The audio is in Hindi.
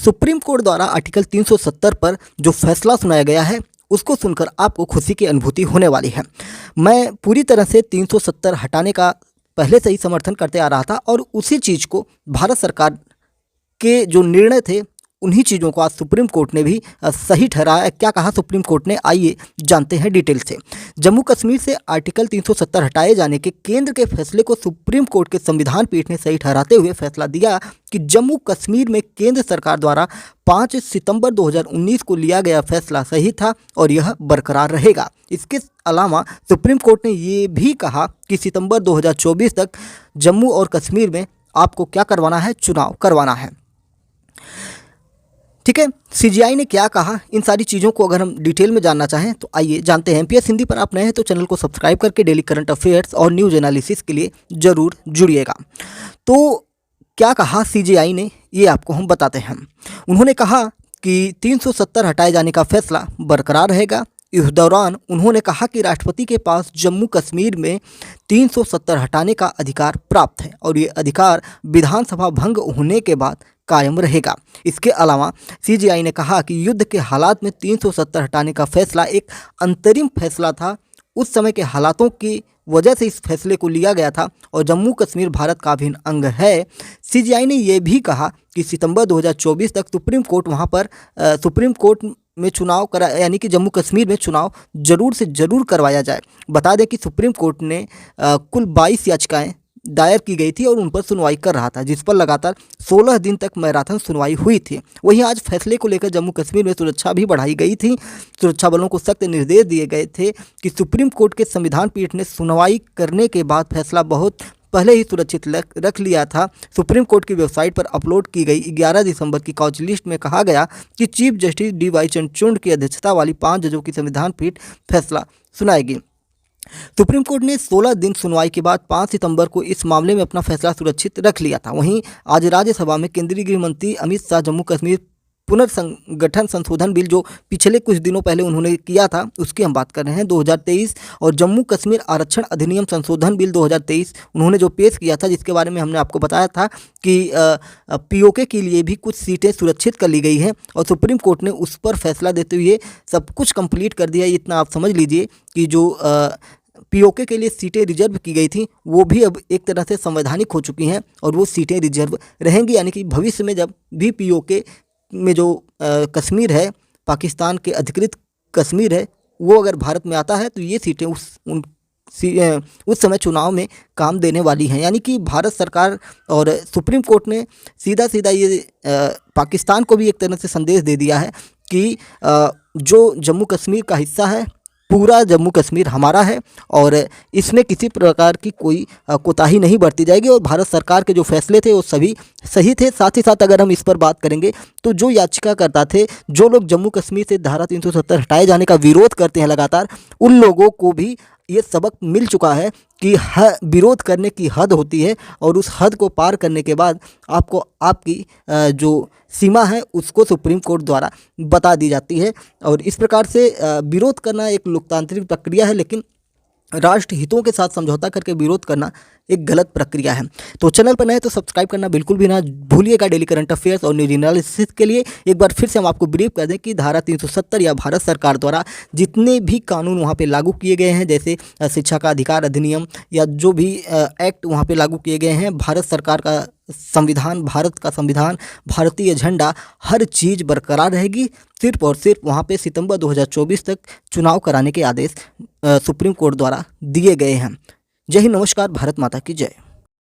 सुप्रीम कोर्ट द्वारा आर्टिकल 370 पर जो फैसला सुनाया गया है उसको सुनकर आपको खुशी की अनुभूति होने वाली है। मैं पूरी तरह से 370 हटाने का पहले से ही समर्थन करते आ रहा था और उसी चीज़ को भारत सरकार के जो निर्णय थे उन्हीं चीज़ों को आज सुप्रीम कोर्ट ने भी सही ठहराया। क्या कहा सुप्रीम कोर्ट ने, आइए जानते हैं डिटेल से। जम्मू कश्मीर से आर्टिकल 370 हटाए जाने के केंद्र के फैसले को सुप्रीम कोर्ट के संविधान पीठ ने सही ठहराते हुए फैसला दिया कि जम्मू कश्मीर में केंद्र सरकार द्वारा 5 सितंबर 2019 को लिया गया फैसला सही था और यह बरकरार रहेगा। इसके अलावा सुप्रीम कोर्ट ने ये भी कहा कि सितंबर 2024 तक जम्मू और कश्मीर में आपको क्या करवाना है, चुनाव करवाना है। ठीक है, सीजीआई ने क्या कहा, इन सारी चीज़ों को अगर हम डिटेल में जानना चाहें तो आइए जानते हैं। एमपीएस हिंदी पर आप नए हैं तो चैनल को सब्सक्राइब करके डेली करंट अफेयर्स और न्यूज़ एनालिसिस के लिए ज़रूर जुड़िएगा। तो क्या कहा सीजीआई ने, ये आपको हम बताते हैं। उन्होंने कहा कि 370 हटाए जाने का फैसला बरकरार रहेगा। इस दौरान उन्होंने कहा कि राष्ट्रपति के पास जम्मू कश्मीर में 370 हटाने का अधिकार प्राप्त है और ये अधिकार विधानसभा भंग होने के बाद कायम रहेगा। इसके अलावा सीजीआई ने कहा कि युद्ध के हालात में 370 हटाने का फैसला एक अंतरिम फैसला था। उस समय के हालातों की वजह से इस फैसले को लिया गया था और जम्मू कश्मीर भारत का अभिन्न अंग है। सीजीआई ने यह भी कहा कि सितंबर 2024 तक सुप्रीम कोर्ट में चुनाव करा, यानी कि जम्मू कश्मीर में चुनाव जरूर से ज़रूर करवाया जाए। बता दें कि सुप्रीम कोर्ट ने कुल 22 याचिकाएं दायर की गई थी और उन पर सुनवाई कर रहा था, जिस पर लगातार 16 दिन तक मैराथन सुनवाई हुई थी। वहीं आज फैसले को लेकर जम्मू कश्मीर में सुरक्षा भी बढ़ाई गई थी। सुरक्षा बलों को सख्त निर्देश दिए गए थे कि सुप्रीम कोर्ट के संविधान पीठ ने सुनवाई करने के बाद फैसला बहुत पहले ही सुरक्षित रख लिया था। सुप्रीम कोर्ट की वेबसाइट पर अपलोड की गई 11 दिसंबर की काउंच लिस्ट में कहा गया कि चीफ जस्टिस DY चंद्रचूड़ की अध्यक्षता वाली 5 जजों की संविधान पीठ फैसला सुनाएगी। सुप्रीम कोर्ट ने 16 दिन सुनवाई के बाद 5 सितंबर को इस मामले में अपना फैसला सुरक्षित रख लिया था। वहीं आज राज्यसभा में केंद्रीय गृह मंत्री अमित शाह जम्मू कश्मीर पुनर्संगठन संशोधन बिल जो पिछले कुछ दिनों पहले उन्होंने किया था उसकी हम बात कर रहे हैं 2023, और जम्मू कश्मीर आरक्षण अधिनियम संशोधन बिल 2023 उन्होंने जो पेश किया था, जिसके बारे में हमने आपको बताया था कि पीओके के लिए भी कुछ सीटें सुरक्षित कर ली गई हैं और सुप्रीम कोर्ट ने उस पर फैसला देते हुए सब कुछ कंप्लीट कर दिया। इतना आप समझ लीजिए कि जो पीओके के लिए सीटें रिजर्व की गई थी वो भी अब एक तरह से संवैधानिक हो चुकी हैं और वो सीटें रिजर्व रहेंगी। यानी कि भविष्य में जब भी पीओके में जो कश्मीर है, पाकिस्तान के अधिकृत कश्मीर है, वो अगर भारत में आता है तो ये सीटें उस समय चुनाव में काम देने वाली हैं। यानी कि भारत सरकार और सुप्रीम कोर्ट ने सीधा ये पाकिस्तान को भी एक तरह से संदेश दे दिया है कि जो जम्मू कश्मीर का हिस्सा है, पूरा जम्मू कश्मीर हमारा है और इसमें किसी प्रकार की कोई कोताही नहीं बरती जाएगी और भारत सरकार के जो फैसले थे वो सभी सही थे। साथ ही साथ अगर हम इस पर बात करेंगे तो जो याचिकाकर्ता थे, जो लोग जम्मू कश्मीर से धारा 370 हटाए जाने का विरोध करते हैं लगातार, उन लोगों को भी ये सबक मिल चुका है कि विरोध करने की हद होती है और उस हद को पार करने के बाद आपको आपकी जो सीमा है उसको सुप्रीम कोर्ट द्वारा बता दी जाती है। और इस प्रकार से विरोध करना एक लोकतांत्रिक प्रक्रिया है, लेकिन राष्ट्र हितों के साथ समझौता करके विरोध करना एक गलत प्रक्रिया है। तो चैनल पर नए तो सब्सक्राइब करना बिल्कुल भी ना भूलिएगा। डेली करंट अफेयर्स और न्यूज़ एनालिसिस के लिए एक बार फिर से हम आपको ब्रीफ कर दें कि धारा 370 या भारत सरकार द्वारा जितने भी कानून वहाँ पे लागू किए गए हैं, जैसे शिक्षा का अधिकार अधिनियम या जो भी एक्ट वहाँ पे लागू किए गए हैं, भारत सरकार का संविधान, भारत का संविधान, भारतीय झंडा, हर चीज़ बरकरार रहेगी। सिर्फ और सिर्फ वहाँ पे सितंबर 2024 तक चुनाव कराने के आदेश सुप्रीम कोर्ट द्वारा दिए गए हैं। जय हिंद, नमस्कार, भारत माता की जय।